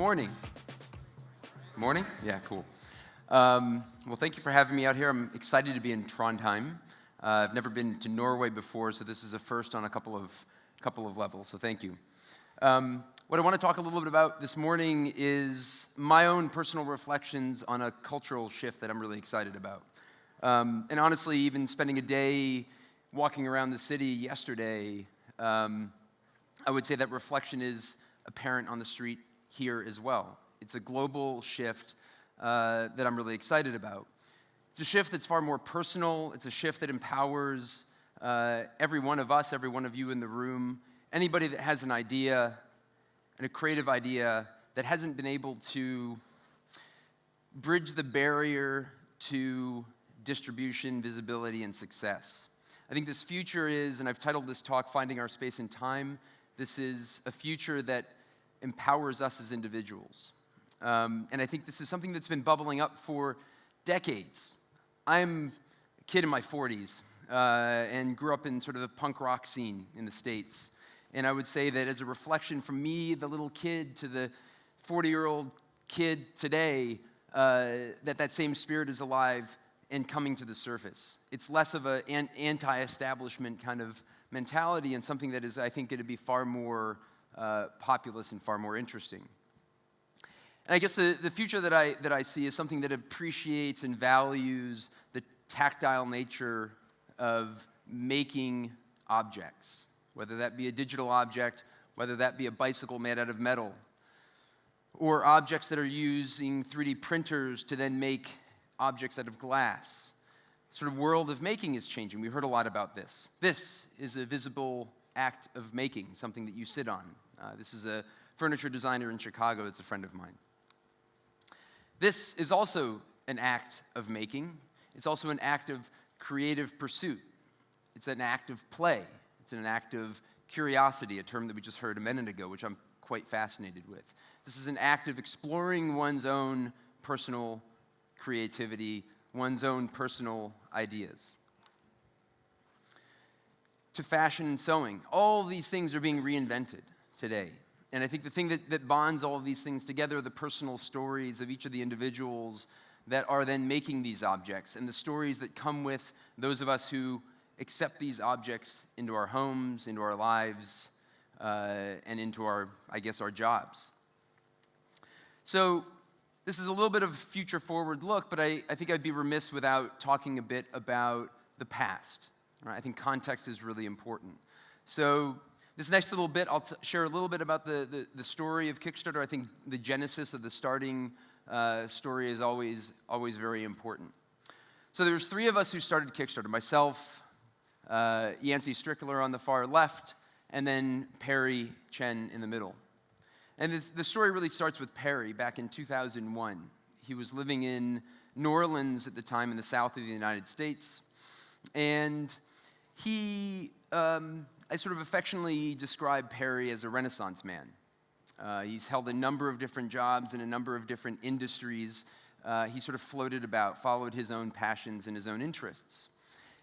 morning. Morning? Yeah, cool. Well, thank you for having me out here. I'm excited to be in Trondheim. I've never been to Norway before, so this is a first on a couple of levels, so thank you. What I want to talk a little bit about this morning is my own personal reflections on a cultural shift that I'm really excited about. And honestly, even spending a day walking around the city yesterday, I would say that reflection is apparent on the street here as well. It's a global shift that I'm really excited about. It's a shift that's far more personal. It's a shift that empowers every one of us, every one of you in the room, anybody that has an idea, and a creative idea that hasn't been able to bridge the barrier to distribution, visibility, and success. I think this future is, and I've titled this talk, Finding Our Space in Time. This is a future that empowers us as individuals. And I think this is something that's been bubbling up for decades. I'm a kid in my 40s and grew up in sort of the punk rock scene in the States. And I would say that as a reflection from me, the little kid, to the 40-year-old kid today, that same spirit is alive and coming to the surface. It's less of an anti-establishment kind of mentality and something that is, I think, going to be far more populous and far more interesting. And I guess the future that I see is something that appreciates and values the tactile nature of making objects, whether that be a digital object, whether that be a bicycle made out of metal, or objects that are using 3D printers to then make objects out of glass. The sort of world of making is changing. We heard a lot about this. This is a visible act of making, something that you sit on. This is a furniture designer in Chicago that's a friend of mine. This is also an act of making. It's also an act of creative pursuit. It's an act of play. It's an act of curiosity, a term that we just heard a minute ago, which I'm quite fascinated with. This is an act of exploring one's own personal creativity, one's own personal ideas. To fashion and sewing, all these things are being reinvented today. And I think the thing that bonds all of these things together are the personal stories of each of the individuals that are then making these objects, and the stories that come with those of us who accept these objects into our homes, into our lives, and into our jobs. So this is a little bit of a future-forward look, but I think I'd be remiss without talking a bit about the past. Right? I think context is really important. So this next little bit, I'll share a little bit about the story of Kickstarter. I think the genesis of the starting story is always very important. So there's three of us who started Kickstarter. Myself, Yancey Strickler on the far left, and then Perry Chen in the middle. And the story really starts with Perry back in 2001. He was living in New Orleans at the time in the south of the United States. And I sort of affectionately describe Perry as a Renaissance man. He's held a number of different jobs in a number of different industries. He sort of floated about, followed his own passions and his own interests.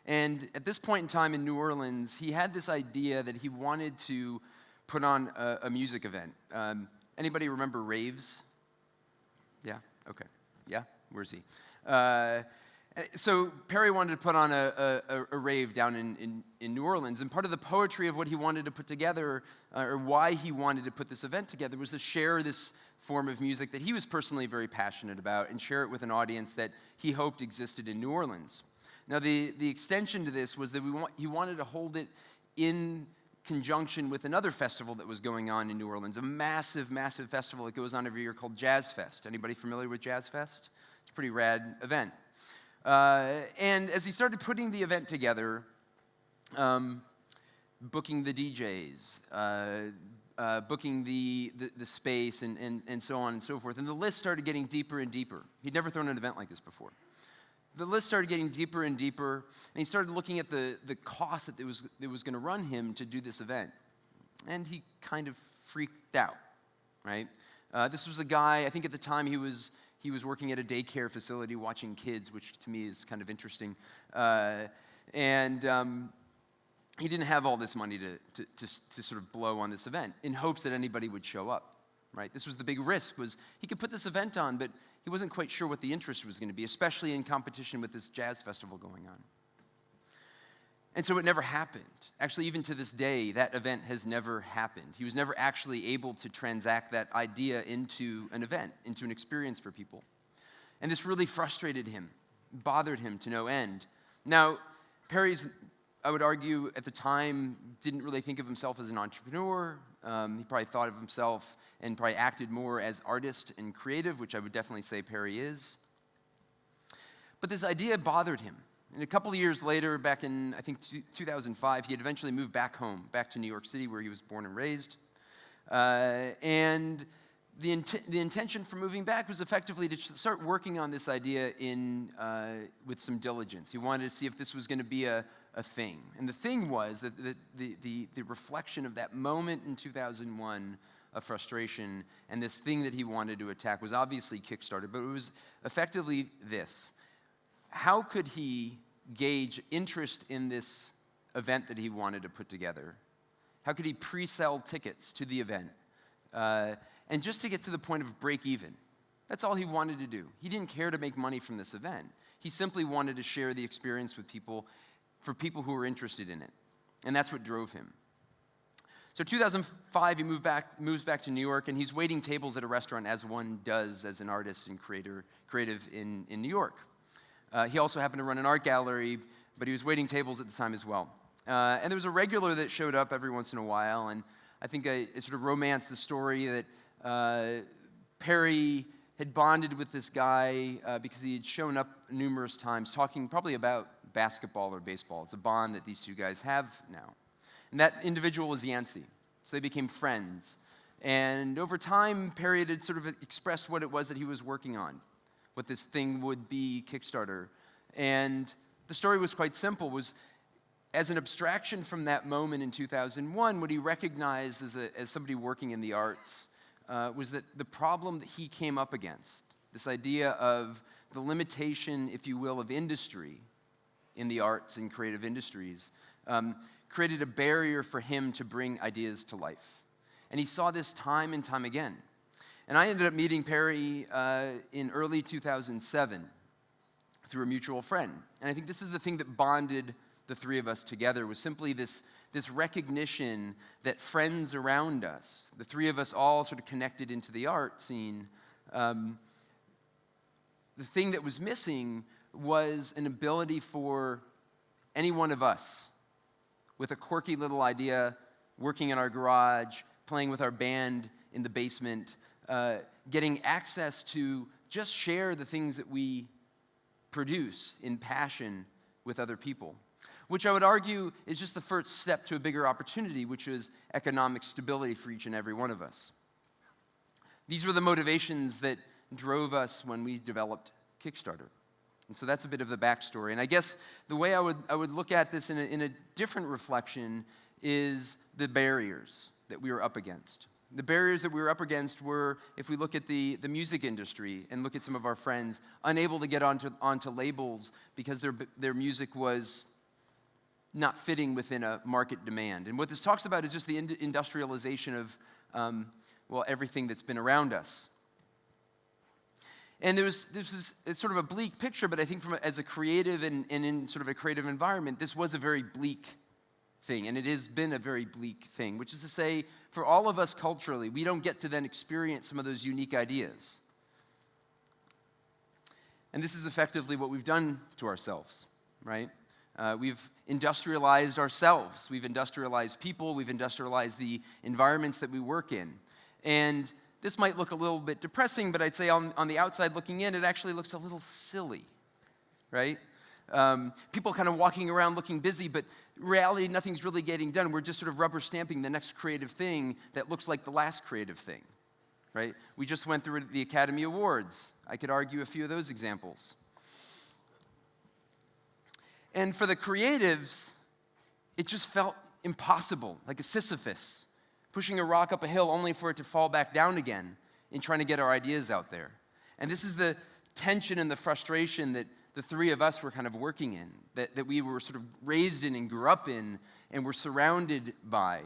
And at this point in time in New Orleans, he had this idea that he wanted to put on a music event. Anybody remember raves? Yeah? Okay. Yeah? Where's he? So Perry wanted to put on a rave down in New Orleans, and part of the poetry of what he wanted to put together, or why he wanted to put this event together, was to share this form of music that he was personally very passionate about and share it with an audience that he hoped existed in New Orleans. Now, the extension to this was that he wanted to hold it in conjunction with another festival that was going on in New Orleans, a massive, massive festival that goes on every year called Jazz Fest. Anybody familiar with Jazz Fest? It's a pretty rad event. And as he started putting the event together, booking the DJs, booking the space, and so on and so forth, and the list started getting deeper and deeper. He'd never thrown an event like this before. The list started getting deeper and deeper, and he started looking at the cost that it was going to run him to do this event. And he kind of freaked out, right? This was a guy, I think at the time he was working at a daycare facility watching kids, which to me is kind of interesting. And he didn't have all this money to sort of blow on this event in hopes that anybody would show up, right? This was the big risk, was he could put this event on, but he wasn't quite sure what the interest was going to be, especially in competition with this jazz festival going on. And so it never happened. Actually, even to this day, that event has never happened. He was never actually able to transact that idea into an event, into an experience for people. And this really frustrated him, bothered him to no end. Now, Perry's, I would argue, at the time, didn't really think of himself as an entrepreneur. He probably thought of himself and probably acted more as artist and creative, which I would definitely say Perry is. But this idea bothered him. And a couple of years later, back in, I think, 2005, he had eventually moved back home, back to New York City, where he was born and raised. And the intention for moving back was effectively to start working on this idea with some diligence. He wanted to see if this was going to be a thing. And the thing was that the reflection of that moment in 2001 of frustration and this thing that he wanted to attack was obviously Kickstarter, but it was effectively this. How could he gauge interest in this event that he wanted to put together? How could he pre-sell tickets to the event? And just to get to the point of break even. That's all he wanted to do. He didn't care to make money from this event. He simply wanted to share the experience with people, for people who were interested in it. And that's what drove him. So 2005, he moves back to New York, and he's waiting tables at a restaurant, as one does as an artist and creative in New York. He also happened to run an art gallery, but he was waiting tables at the time as well. And there was a regular that showed up every once in a while, and I think I sort of romanced the story that Perry had bonded with this guy because he had shown up numerous times talking probably about basketball or baseball. It's a bond that these two guys have now. And that individual was Yancey. So they became friends. And over time, Perry had sort of expressed what it was that he was working on, what this thing would be, Kickstarter. And the story was quite simple, was as an abstraction from that moment in 2001, what he recognized as somebody working in the arts was that the problem that he came up against, this idea of the limitation, if you will, of industry in the arts and creative industries, created a barrier for him to bring ideas to life. And he saw this time and time again. And I ended up meeting Perry in early 2007 through a mutual friend. And I think this is the thing that bonded the three of us together, was simply this recognition that friends around us, the three of us all sort of connected into the art scene, the thing that was missing was an ability for any one of us with a quirky little idea, working in our garage, playing with our band in the basement, getting access to just share the things that we produce in passion with other people, which I would argue is just the first step to a bigger opportunity, which is economic stability for each and every one of us. These were the motivations that drove us when we developed Kickstarter. And so that's a bit of the backstory. And I guess the way I would look at this in a different reflection is the barriers that we were up against. The barriers that we were up against were, if we look at the music industry and look at some of our friends, unable to get onto labels because their music was not fitting within a market demand. And what this talks about is just the industrialization of, everything that's been around us. And this is sort of a bleak picture, but I think as a creative and in sort of a creative environment, this was a very bleak thing, and it has been a very bleak thing, which is to say, for all of us culturally, we don't get to then experience some of those unique ideas. And this is effectively what we've done to ourselves, right? We've industrialized ourselves. We've industrialized people. We've industrialized the environments that we work in. And this might look a little bit depressing, but I'd say on the outside looking in, it actually looks a little silly, right? People kind of walking around looking busy, but in reality, nothing's really getting done. We're just sort of rubber stamping the next creative thing that looks like the last creative thing, right? We just went through the Academy Awards. I could argue a few of those examples. And for the creatives, it just felt impossible, like a Sisyphus, pushing a rock up a hill only for it to fall back down again in trying to get our ideas out there. And this is the tension and the frustration that the three of us were kind of working in, that we were sort of raised in and grew up in and were surrounded by.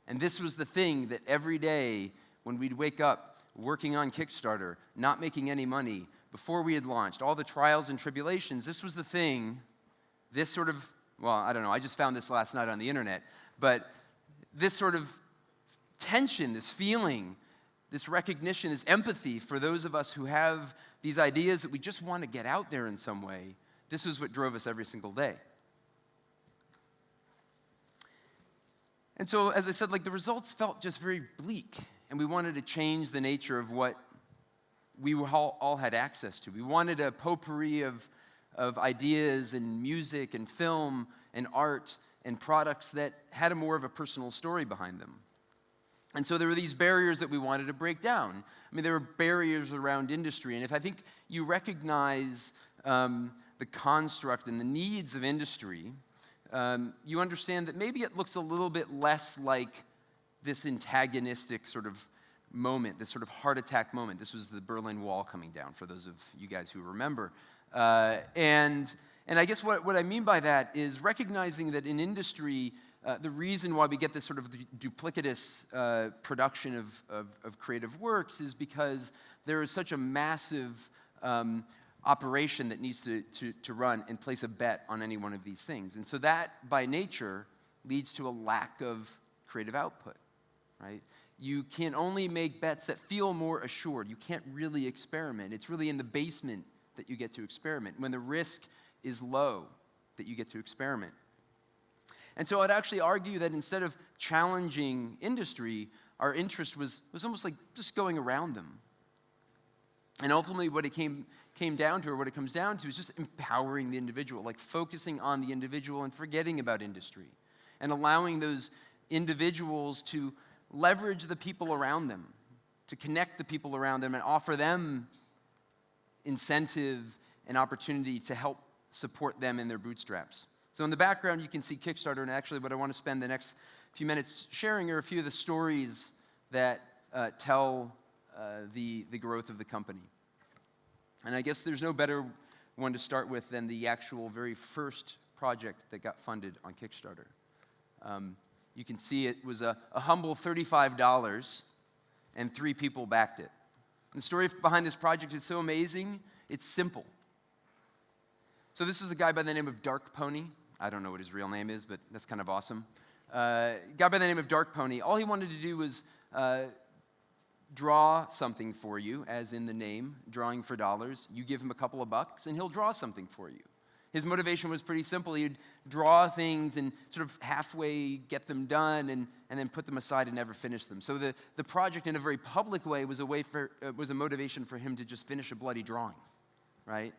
And this was the thing that every day when we'd wake up, working on Kickstarter, not making any money, before we had launched, all the trials and tribulations, this was the thing, this sort of, well, I don't know, I just found this last night on the internet, but this sort of tension, this feeling, this recognition, this empathy for those of us who have these ideas that we just want to get out there in some way, this was what drove us every single day. And so, as I said, like the results felt just very bleak, and we wanted to change the nature of what we all had access to. We wanted a potpourri of ideas and music and film and art and products that had more of a personal story behind them. And so there were these barriers that we wanted to break down. I mean, there were barriers around industry, and if I think you recognize the construct and the needs of industry, you understand that maybe it looks a little bit less like this antagonistic sort of moment, this sort of heart attack moment. This was the Berlin Wall coming down, for those of you guys who remember. And I guess what I mean by that is recognizing that in industry, the reason why we get this sort of duplicitous production of creative works is because there is such a massive operation that needs to run and place a bet on any one of these things. And so that, by nature, leads to a lack of creative output, right? You can only make bets that feel more assured. You can't really experiment. It's really in the basement that you get to experiment, when the risk is low that you get to experiment. And so I'd actually argue that instead of challenging industry, our interest was almost like just going around them. And ultimately what it came down to, or what it comes down to, is just empowering the individual, like focusing on the individual and forgetting about industry, and allowing those individuals to leverage the people around them, to connect the people around them and offer them incentive and opportunity to help support them in their bootstraps. So in the background, you can see Kickstarter, and actually what I want to spend the next few minutes sharing are a few of the stories that tell the growth of the company. And I guess there's no better one to start with than the actual very first project that got funded on Kickstarter. You can see it was a humble $35, and 3 people backed it. And the story behind this project is so amazing, it's simple. So this was a guy by the name of Dark Pony. I don't know what his real name is, but that's kind of awesome. Guy by the name of Dark Pony, all he wanted to do was draw something for you, as in the name, drawing for dollars. You give him a couple of bucks, and he'll draw something for you. His motivation was pretty simple. He'd draw things and sort of halfway get them done and then put them aside and never finish them. So the project, in a very public way, was a motivation for him to just finish a bloody drawing, right?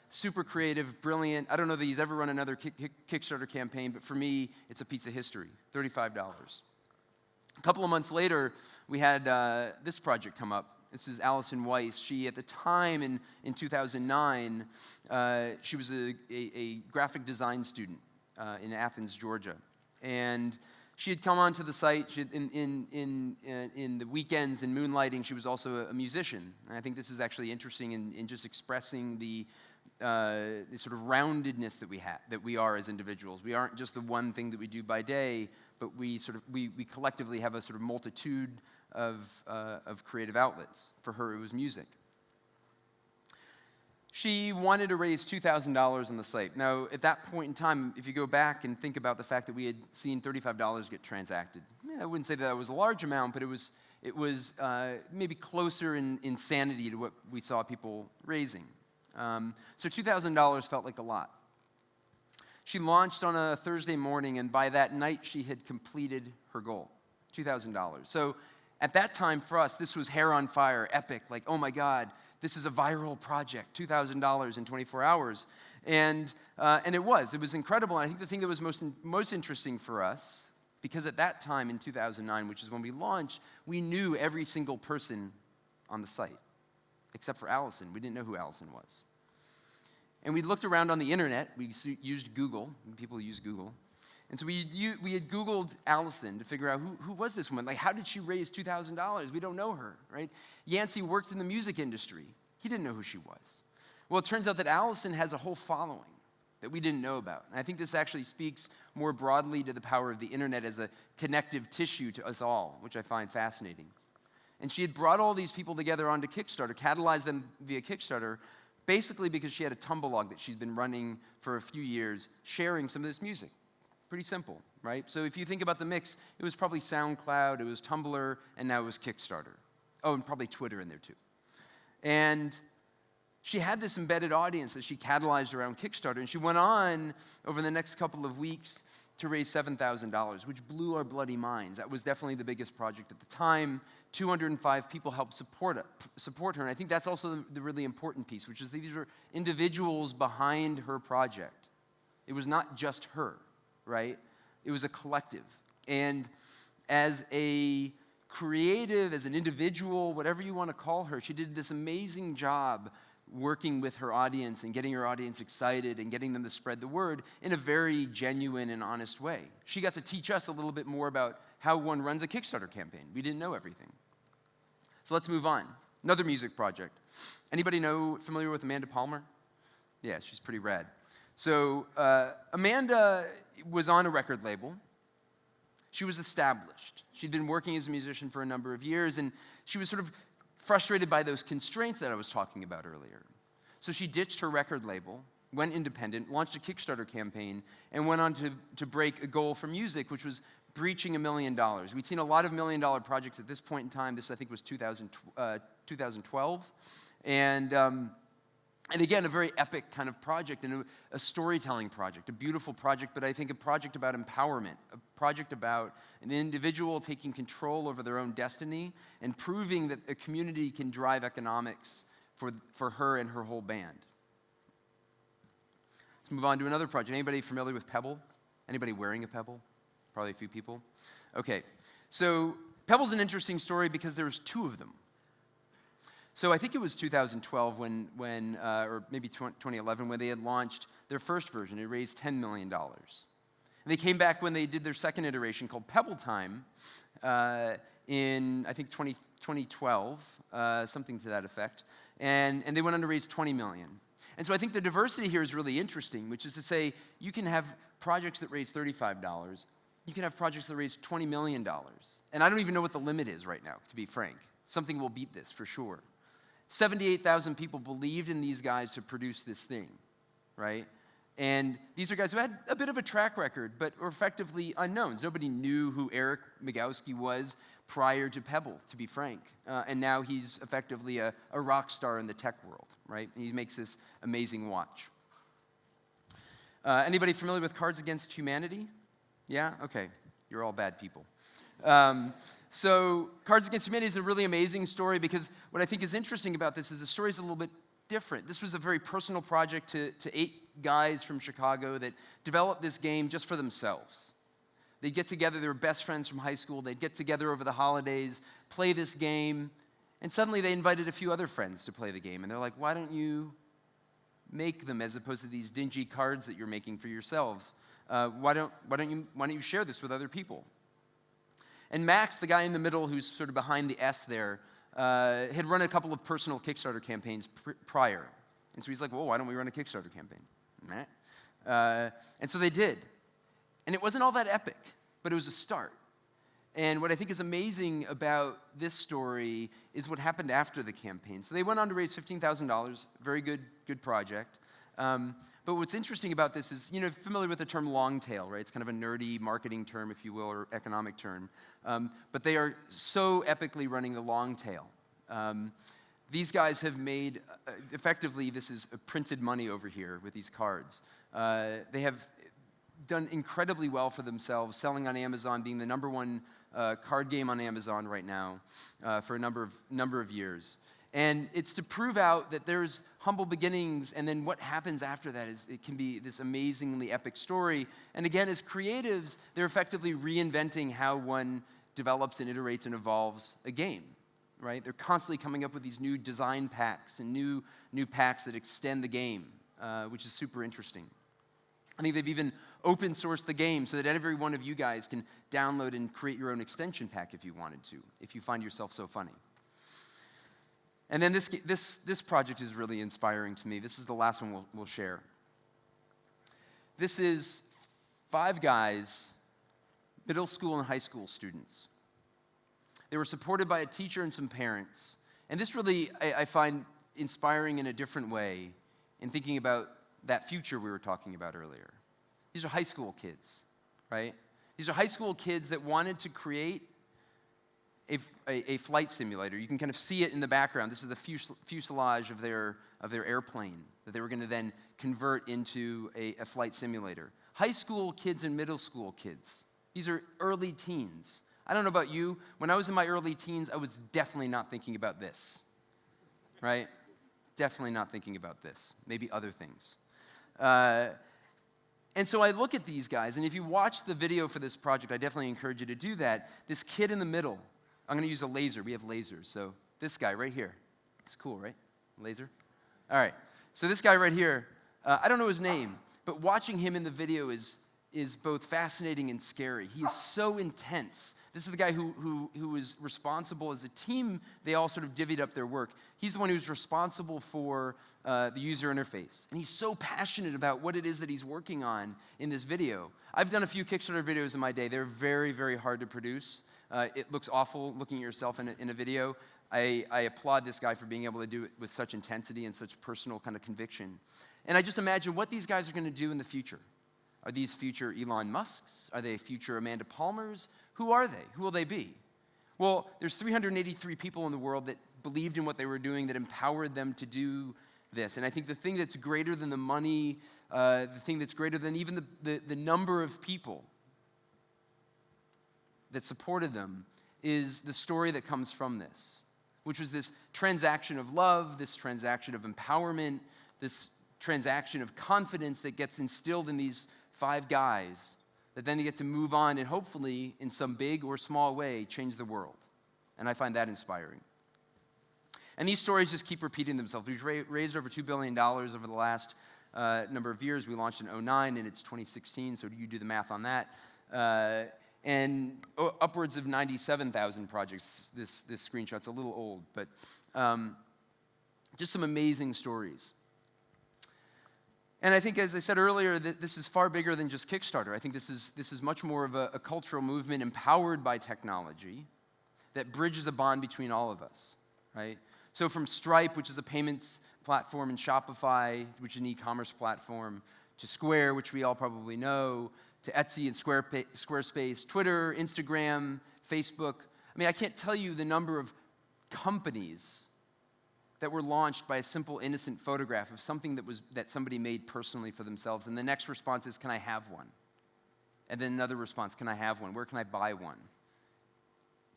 Super creative, brilliant. I don't know that he's ever run another Kickstarter campaign, but for me, it's a piece of history, $35. A couple of months later, we had this project come up. This is Allison Weiss. She, at the time in 2009, she was a graphic design student in Athens, Georgia. And she had come onto the site. She had, in the weekends and moonlighting, she was also a musician. And I think this is actually interesting in just expressing the sort of roundedness that we are as individuals. We aren't just the one thing that we do by day, but we collectively have a sort of multitude of creative outlets. For her, it was music. She wanted to raise $2,000 on the site. Now, at that point in time, if you go back and think about the fact that we had seen $35 get transacted, I wouldn't say that was a large amount, but it was maybe closer in insanity to what we saw people raising. So $2,000 felt like a lot. She launched on a Thursday morning, and by that night, she had completed her goal, $2,000. So at that time, for us, this was hair on fire, epic, like, oh my God, this is a viral project, $2,000 in 24 hours. And it was incredible. And I think the thing that was most interesting for us, because at that time in 2009, which is when we launched, we knew every single person on the site, except for Allison. We didn't know who Allison was. And we looked around on the internet. We used Google. People use Google. And so we had Googled Allison to figure out who was this woman? Like, how did she raise $2,000? We don't know her, right? Yancey worked in the music industry. He didn't know who she was. Well, it turns out that Allison has a whole following that we didn't know about. And I think this actually speaks more broadly to the power of the internet as a connective tissue to us all, which I find fascinating. And she had brought all these people together onto Kickstarter, catalyzed them via Kickstarter, basically because she had a tumble log that she'd been running for a few years, sharing some of this music. Pretty simple, right? So if you think about the mix, it was probably SoundCloud, it was Tumblr, and now it was Kickstarter. Oh, and probably Twitter in there too. And she had this embedded audience that she catalyzed around Kickstarter, and she went on over the next couple of weeks to raise $7,000, which blew our bloody minds. That was definitely the biggest project at the time. 205 people helped support her, and I think that's also the really important piece, which is these are individuals behind her project. It was not just her, right? It was a collective. And as a creative, as an individual, whatever you want to call her, she did this amazing job working with her audience and getting her audience excited and getting them to spread the word in a very genuine and honest way. She got to teach us a little bit more about how one runs a Kickstarter campaign. We didn't know everything. So let's move on. Another music project. Anybody familiar with Amanda Palmer? Yeah, she's pretty rad. So Amanda was on a record label. She was established. She'd been working as a musician for a number of years, and she was sort of frustrated by those constraints that I was talking about earlier. So she ditched her record label, went independent, launched a Kickstarter campaign, and went on to break a goal for music, which was breaching $1 million. We'd seen a lot of $1 million projects at this point in time. This, I think, was 2012. And again, a very epic kind of project and a storytelling project, a beautiful project, but I think a project about empowerment, a project about an individual taking control over their own destiny and proving that a community can drive economics for her and her whole band. Let's move on to another project. Anybody familiar with Pebble? Anybody wearing a Pebble? Probably a few people. Okay, so Pebble's an interesting story because there's two of them. So I think it was 2012 or maybe 2011 when they had launched their first version. It raised $10 million. And they came back when they did their second iteration called Pebble Time in, I think, 2012, something to that effect. And they went on to raise $20 million. And so I think the diversity here is really interesting, which is to say you can have projects that raise $35. You can have projects that raise $20 million. And I don't even know what the limit is right now, to be frank. Something will beat this for sure. 78,000 people believed in these guys to produce this thing, right? And these are guys who had a bit of a track record, but were effectively unknowns. Nobody knew who Eric Migowski was prior to Pebble, to be frank. And now he's effectively a rock star in the tech world, right? And he makes this amazing watch. Anybody familiar with Cards Against Humanity? Yeah? Okay. You're all bad people. So Cards Against Humanity is a really amazing story because what I think is interesting about this is the story is a little bit different. This was a very personal project to 8 guys from Chicago that developed this game just for themselves. They'd get together, they were best friends from high school, they'd get together over the holidays, play this game, and suddenly they invited a few other friends to play the game. And they're like, why don't you make them as opposed to these dingy cards that you're making for yourselves? Why don't you share this with other people? And Max, the guy in the middle who's sort of behind the S there, had run a couple of personal Kickstarter campaigns prior. And so he's like, well, why don't we run a Kickstarter campaign? And so they did. And it wasn't all that epic, but it was a start. And what I think is amazing about this story is what happened after the campaign. So they went on to raise $15,000, very good project. But what's interesting about this is, familiar with the term long tail, right? It's kind of a nerdy marketing term, if you will, or economic term. But they are so epically running the long tail. These guys have made, effectively, this is printed money over here with these cards. They have done incredibly well for themselves, selling on Amazon, being the number one card game on Amazon right now for a number of years. And it's to prove out that there's humble beginnings, and then what happens after that is it can be this amazingly epic story. And again, as creatives, they're effectively reinventing how one develops and iterates and evolves a game, right? They're constantly coming up with these new design packs and new packs that extend the game, which is super interesting. I think they've even open sourced the game so that every one of you guys can download and create your own extension pack if you wanted to, if you find yourself so funny. And then this project is really inspiring to me. This is the last one we'll share. This is 5 guys, middle school and high school students. They were supported by a teacher and some parents. And this really, I find inspiring in a different way in thinking about that future we were talking about earlier. These are high school kids, right? These are high school kids that wanted to create a flight simulator. You can kind of see it in the background. This is the fuselage of their airplane that they were going to then convert into a flight simulator. High school kids and middle school kids. These are early teens. I don't know about you. When I was in my early teens, I was definitely not thinking about this, right? Definitely not thinking about this. Maybe other things. And so I look at these guys, and if you watch the video for this project, I definitely encourage you to do that. This kid in the middle, I'm going to use a laser. We have lasers. So this guy right here. It's cool, right? Laser? All right. So this guy right here, I don't know his name, but watching him in the video is both fascinating and scary. He is so intense. This is the guy who is responsible as a team. They all sort of divvied up their work. He's the one who's responsible for the user interface. And he's so passionate about what it is that he's working on in this video. I've done a few Kickstarter videos in my day. They're very, very hard to produce. It looks awful looking at yourself in a video. I applaud this guy for being able to do it with such intensity and such personal kind of conviction. And I just imagine what these guys are going to do in the future. Are these future Elon Musks? Are they future Amanda Palmers? Who are they? Who will they be? Well, there's 383 people in the world that believed in what they were doing, that empowered them to do this. And I think the thing that's greater than the money, the thing that's greater than even the number of people that supported them is the story that comes from this, which was this transaction of love, this transaction of empowerment, this transaction of confidence that gets instilled in these 5 guys that then they get to move on and hopefully, in some big or small way, change the world. And I find that inspiring. And these stories just keep repeating themselves. We've raised over $2 billion over the last number of years. We launched in 2009 and it's 2016, so you do the math on that. And upwards of 97,000 projects. This screenshot's a little old, but just some amazing stories. And I think, as I said earlier, that this is far bigger than just Kickstarter. I think this is much more of a cultural movement empowered by technology that bridges a bond between all of us, right? So from Stripe, which is a payments platform, and Shopify, which is an e-commerce platform, to Square, which we all probably know, to Etsy and Squarespace, Twitter, Instagram, Facebook. I mean, I can't tell you the number of companies that were launched by a simple, innocent photograph of something that somebody made personally for themselves. And the next response is, can I have one? And then another response, can I have one? Where can I buy one?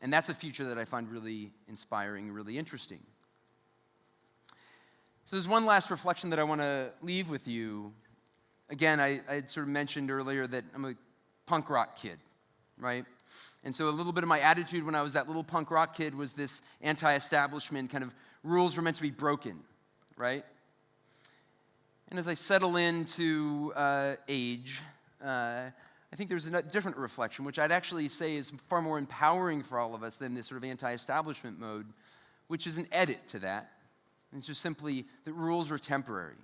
And that's a future that I find really inspiring, really interesting. So there's one last reflection that I want to leave with you. Again, I had sort of mentioned earlier that I'm a punk rock kid, right? And so a little bit of my attitude when I was that little punk rock kid was this anti-establishment kind of rules were meant to be broken, right? And as I settle into age, I think there's a different reflection, which I'd actually say is far more empowering for all of us than this sort of anti-establishment mode, which is an edit to that. And it's just simply that rules are temporary.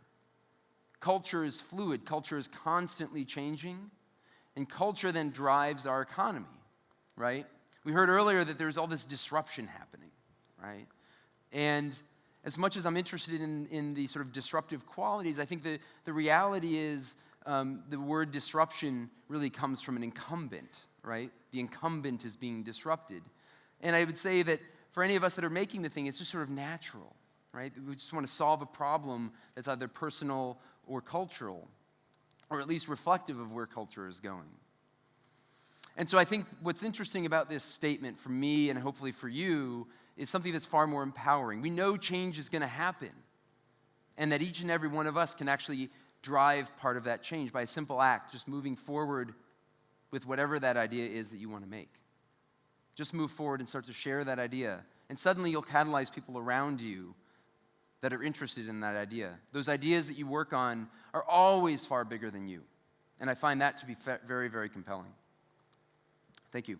Culture is fluid. Culture is constantly changing. And culture then drives our economy, right? We heard earlier that there's all this disruption happening, right? And as much as I'm interested in the sort of disruptive qualities, I think the reality is the word disruption really comes from an incumbent, right? The incumbent is being disrupted. And I would say that for any of us that are making the thing, it's just sort of natural, right? We just want to solve a problem that's either personal or cultural, or at least reflective of where culture is going. And so I think what's interesting about this statement for me and hopefully for you is something that's far more empowering. We know change is going to happen, and that each and every one of us can actually drive part of that change by a simple act, just moving forward with whatever that idea is that you want to make. Just move forward and start to share that idea, and suddenly you'll catalyze people around you that are interested in that idea. Those ideas that you work on are always far bigger than you, and I find that to be very, very compelling. Thank you.